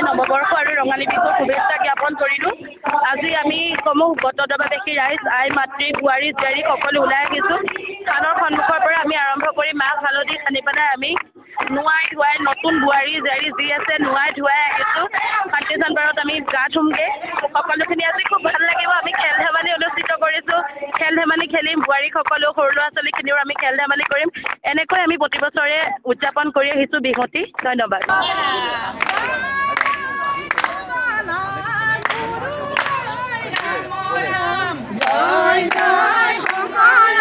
নৱবৰ্ষ আৰু ৰঙালী বিহুৰ শুভেচ্ছা জ্ঞাপন কৰিলো। আজি আমি সমূহ গতদবাবেশী ৰাইজ আই মাতৃ বোৱাৰী জীয়াৰী সকলো ওলাই আহিছো। থানৰ সন্মুখৰ পৰা আমি আৰম্ভ কৰি মাহ হালধি সানি পেলাই আমি নোৱাই ধুৱাই নতুন বোৱাৰী জীয়াৰী যি আছে নোৱাই ধুৱাই আহিছো। শান্তিজন বাৰত আমি গা ধুমগে সকলোখিনি। আজি খুব ভাল লাগিব। আমি খেল ধেমালি অনুষ্ঠিত কৰিছো। খেল ধেমালি খেলিম, বোৱাৰী সকলো সৰু ল'ৰা ছোৱালীখিনিও আমি খেল ধেমালি কৰিম। এনেকৈ আমি প্ৰতি বছৰে উদযাপন কৰি আহিছো বিহুটি। ধন্যবাদ। জয় জয় শংকৰ,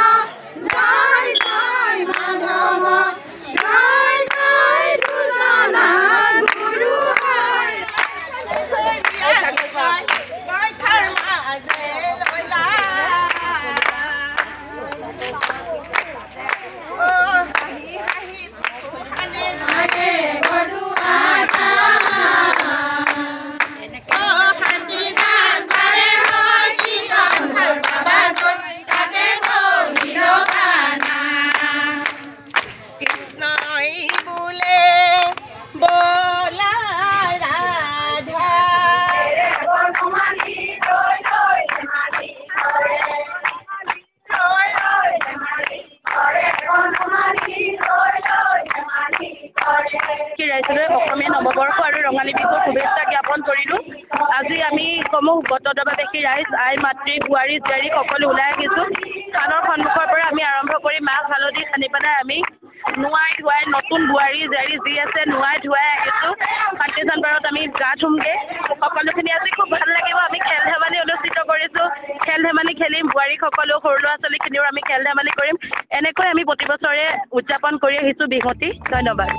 জয় জয় মাধৱ, জয় জয় দুজনা গুৰু হয়। অসমীয়া নৱবৰ্ষ আৰু ৰঙালী বিহুৰ শুভেচ্ছা জ্ঞাপন কৰিলো। আজি আমি সমূহ গতদবাবেশী ৰাইজ আই মাতৃ বোৱাৰী জীয়াৰী সকলো ওলাই আহিছো। থানৰ সন্মুখৰ পৰা আমি আৰম্ভ কৰি মাহ হালধি সানি পেলাই আমি নোৱাই ধুৱাই নতুন বোৱাৰী জীয়াৰী যি আছে নোৱাই ধুৱাই আহিছো। শান্তিজন বাৰত আমি গা ধুমগে সকলোখিনি। আজি খুব ভাল লাগিব। আমি খেল ধেমালি অনুষ্ঠিত কৰিছো। খেল ধেমালি খেলিম, বোৱাৰী সকলো সৰু ল'ৰা ছোৱালীখিনিও আমি খেল ধেমালি কৰিম। এনেকৈ আমি প্ৰতি বছৰে উদযাপন কৰি আহিছো বিহুটি। ধন্যবাদ।